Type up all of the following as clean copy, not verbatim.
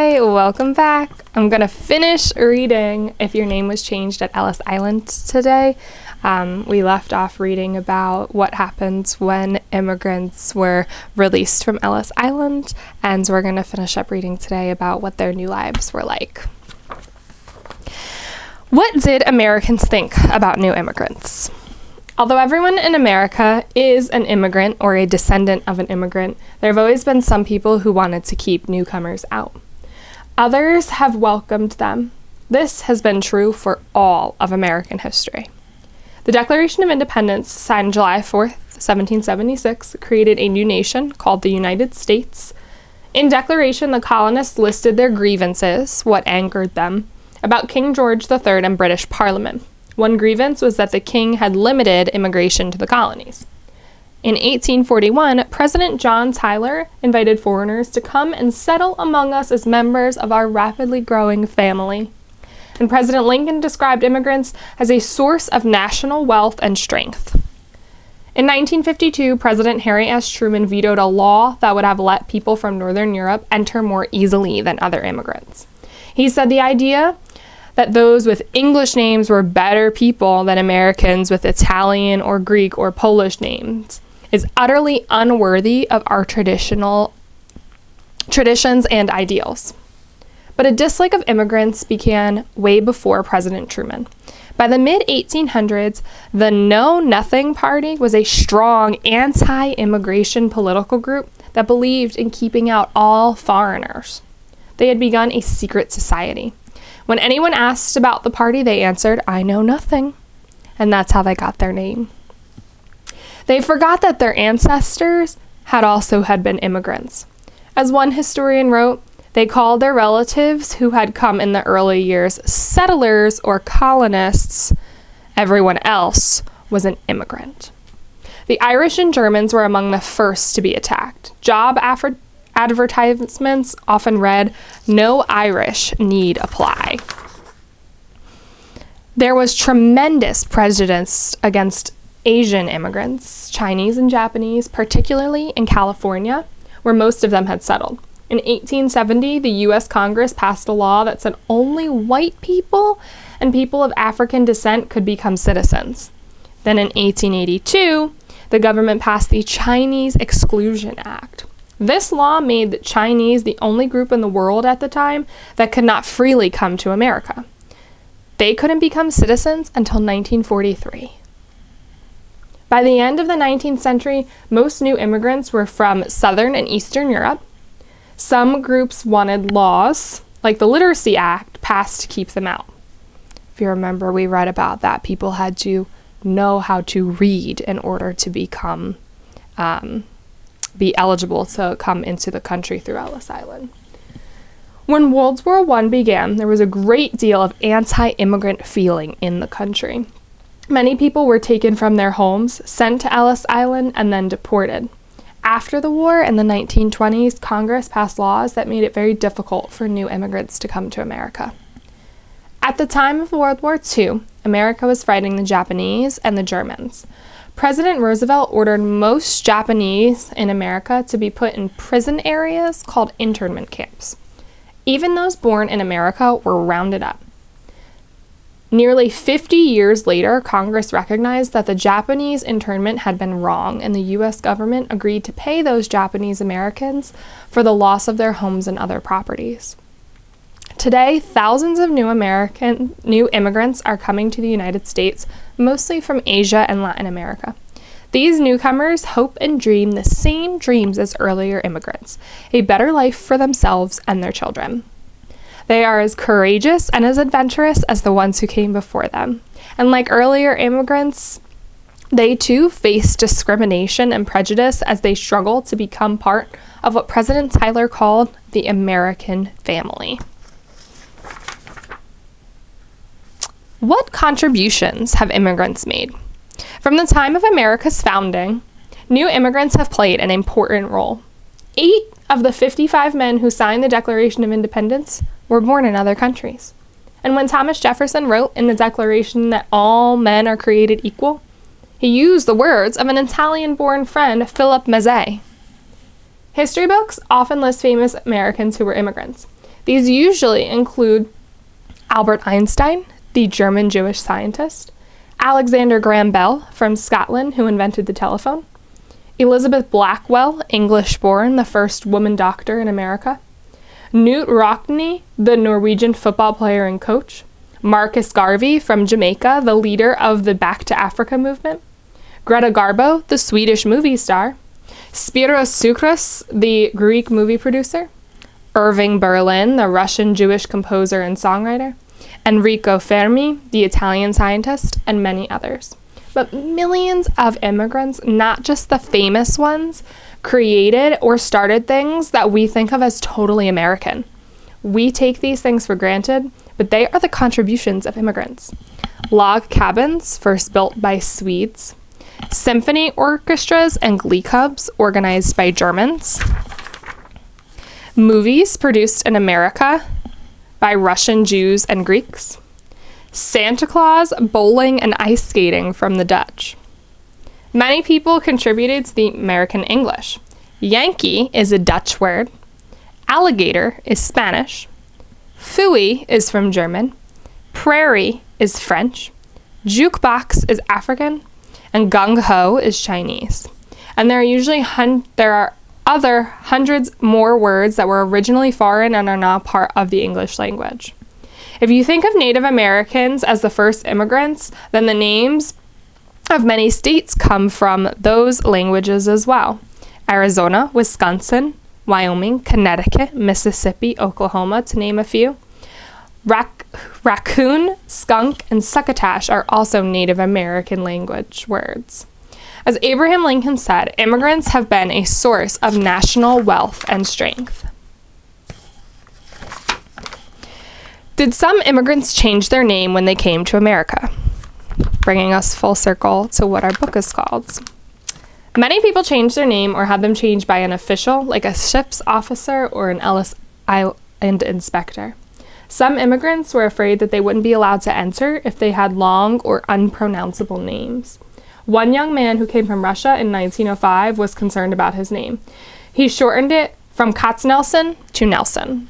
Hi, welcome back. I'm going to finish reading If Your Name Was Changed at Ellis Island today. We left off reading about what happens when immigrants were released from Ellis Island, and we're going to finish up reading today about what their new lives were like. What did Americans think about new immigrants? Although everyone in America is an immigrant or a descendant of an immigrant, there have always been some people who wanted to keep newcomers out. Others have welcomed them. This has been true for all of American history. The Declaration of Independence, signed July 4th, 1776, created a new nation called the United States. In Declaration, the colonists listed their grievances, what angered them, about King George III and British Parliament. One grievance was that the king had limited immigration to the colonies. In 1841, President John Tyler invited foreigners to come and settle among us as members of our rapidly growing family. And President Lincoln described immigrants as a source of national wealth and strength. In 1952, President Harry S. Truman vetoed a law that would have let people from Northern Europe enter more easily than other immigrants. He said the idea that those with English names were better people than Americans with Italian or Greek or Polish names is utterly unworthy of our traditions and ideals. But a dislike of immigrants began way before President Truman. By the mid-1800s, the Know Nothing Party was a strong anti-immigration political group that believed in keeping out all foreigners. They had begun a secret society. When anyone asked about the party, they answered, "I know nothing." And that's how they got their name. They forgot that their ancestors had been immigrants. As one historian wrote, they called their relatives who had come in the early years settlers or colonists. Everyone else was an immigrant. The Irish and Germans were among the first to be attacked. Job advertisements often read, "No Irish need apply." There was tremendous prejudice against Asian immigrants, Chinese and Japanese, particularly in California, where most of them had settled. In 1870, the U.S. Congress passed a law that said only white people and people of African descent could become citizens. Then in 1882, the government passed the Chinese Exclusion Act. This law made the Chinese the only group in the world at the time that could not freely come to America. They couldn't become citizens until 1943. By the end of the 19th century, most new immigrants were from Southern and Eastern Europe. Some groups wanted laws, like the Literacy Act, passed to keep them out. If you remember, we read about that. People had to know how to read in order to become be eligible to come into the country through Ellis Island. When World War I began, there was a great deal of anti-immigrant feeling in the country. Many people were taken from their homes, sent to Ellis Island, and then deported. After the war, in the 1920s, Congress passed laws that made it very difficult for new immigrants to come to America. At the time of World War II, America was fighting the Japanese and the Germans. President Roosevelt ordered most Japanese in America to be put in prison areas called internment camps. Even those born in America were rounded up. Nearly 50 years later, Congress recognized that the Japanese internment had been wrong, and the U.S. government agreed to pay those Japanese Americans for the loss of their homes and other properties. Today, thousands of new immigrants are coming to the United States, mostly from Asia and Latin America. These newcomers hope and dream the same dreams as earlier immigrants, a better life for themselves and their children. They are as courageous and as adventurous as the ones who came before them. And like earlier immigrants, they too face discrimination and prejudice as they struggle to become part of what President Tyler called the American family. What contributions have immigrants made? From the time of America's founding, new immigrants have played an important role. 8 of the 55 men who signed the Declaration of Independence were born in other countries. And when Thomas Jefferson wrote in the Declaration that all men are created equal, he used the words of an Italian-born friend, Philip Mazzei. History books often list famous Americans who were immigrants. These usually include Albert Einstein, the German Jewish scientist, Alexander Graham Bell from Scotland, who invented the telephone, Elizabeth Blackwell, English-born, the first woman doctor in America, Knut Rockne, the Norwegian football player and coach, Marcus Garvey from Jamaica, the leader of the Back to Africa movement, Greta Garbo, the Swedish movie star, Spiros Soukros, the Greek movie producer, Irving Berlin, the Russian Jewish composer and songwriter, Enrico Fermi, the Italian scientist, and many others. But millions of immigrants, not just the famous ones, created or started things that we think of as totally American. We take these things for granted, but they are the contributions of immigrants. Log cabins, first built by Swedes. Symphony orchestras and glee clubs, organized by Germans. Movies produced in America by Russian Jews and Greeks. Santa Claus, bowling, and ice skating from the Dutch. Many people contributed to the American English. Yankee is a Dutch word. Alligator is Spanish. Phooey is from German. Prairie is French. Jukebox is African. And gung ho is Chinese. And there are other hundreds more words that were originally foreign and are now part of the English language. If you think of Native Americans as the first immigrants, then the names of many states come from those languages as well. Arizona, Wisconsin, Wyoming, Connecticut, Mississippi, Oklahoma, to name a few. Raccoon, skunk, and succotash are also Native American language words. As Abraham Lincoln said, immigrants have been a source of national wealth and strength. Did some immigrants change their name when they came to America? Bringing us full circle to what our book is called. Many people changed their name or had them changed by an official, like a ship's officer or an Ellis Island inspector. Some immigrants were afraid that they wouldn't be allowed to enter if they had long or unpronounceable names. One young man who came from Russia in 1905 was concerned about his name. He shortened it from Katznelson to Nelson.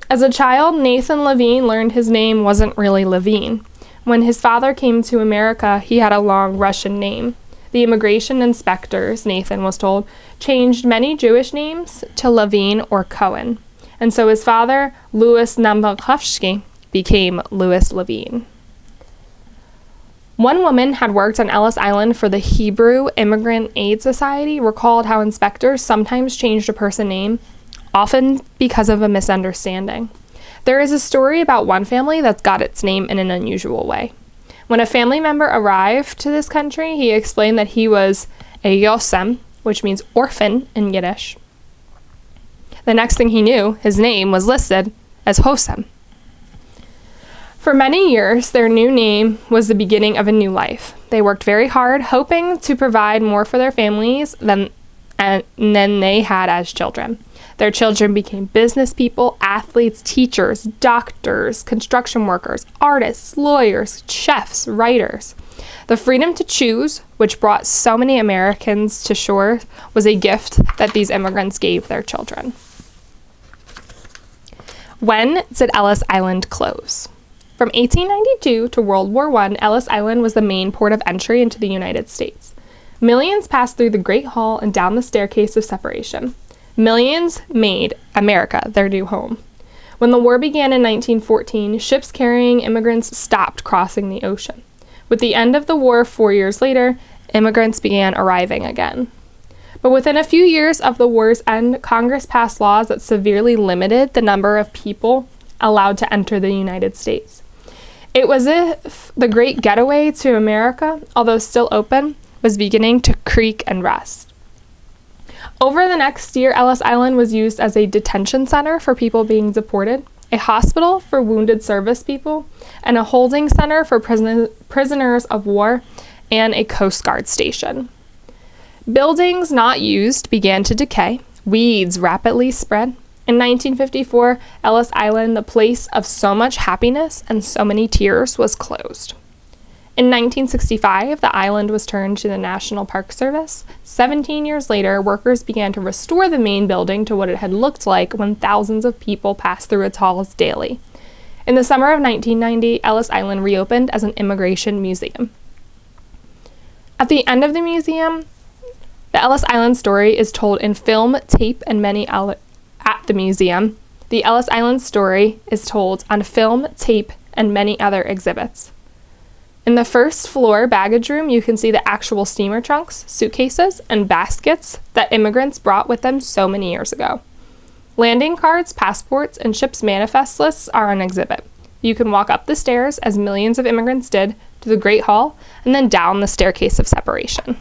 As a child, Nathan Levine learned his name wasn't really Levine. When his father came to America, he had a long Russian name. The immigration inspectors, Nathan was told, changed many Jewish names to Levine or Cohen. And so his father, Louis Nabokowski, became Louis Levine. One woman had worked on Ellis Island for the Hebrew Immigrant Aid Society, recalled how inspectors sometimes changed a person's name, often because of a misunderstanding. There is a story about one family that's got its name in an unusual way. When a family member arrived to this country, he explained that he was a yosem, which means orphan in Yiddish. The next thing he knew, his name was listed as Hosem. For many years, their new name was the beginning of a new life. They worked very hard, hoping to provide more for their families than they had as children. Their children became business people, athletes, teachers, doctors, construction workers, artists, lawyers, chefs, writers. The freedom to choose, which brought so many Americans to shore, was a gift that these immigrants gave their children. When did Ellis Island close? From 1892 to World War I, Ellis Island was the main port of entry into the United States. Millions passed through the Great Hall and down the staircase of separation. Millions made America their new home. When the war began in 1914, ships carrying immigrants stopped crossing the ocean. With the end of the war 4 years later, immigrants began arriving again. But within a few years of the war's end, Congress passed laws that severely limited the number of people allowed to enter the United States. It was as if the great getaway to America, although still open, was beginning to creak and rust. Over the next year, Ellis Island was used as a detention center for people being deported, a hospital for wounded service people, and a holding center for prisoners of war, and a Coast Guard station. Buildings not used began to decay. Weeds rapidly spread. In 1954, Ellis Island, the place of so much happiness and so many tears, was closed. In 1965, the island was turned to the National Park Service. 17 years later, workers began to restore the main building to what it had looked like when thousands of people passed through its halls daily. In the summer of 1990, Ellis Island reopened as an immigration museum. At the end of the museum, the Ellis Island story is told in film, tape, and at the museum. The Ellis Island story is told on film, tape, and many other exhibits. In the first floor baggage room, you can see the actual steamer trunks, suitcases, and baskets that immigrants brought with them so many years ago. Landing cards, passports, and ship's manifest lists are on exhibit. You can walk up the stairs, as millions of immigrants did, to the Great Hall, and then down the staircase of separation.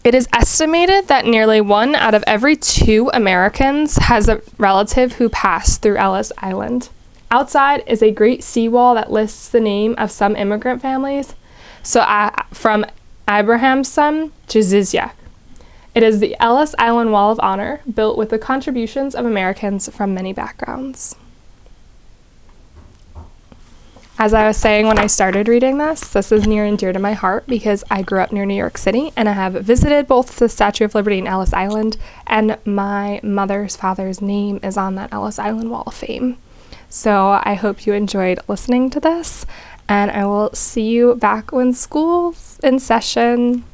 It is estimated that nearly 1 out of every 2 Americans has a relative who passed through Ellis Island. Outside is a great seawall that lists the name of some immigrant families, from Abrahamson to Zizek. It is the Ellis Island Wall of Honor, built with the contributions of Americans from many backgrounds. As I was saying when I started reading this is near and dear to my heart because I grew up near New York City and I have visited both the Statue of Liberty and Ellis Island, and my mother's father's name is on that Ellis Island Wall of Fame. So I hope you enjoyed listening to this, and I will see you back when school's in session.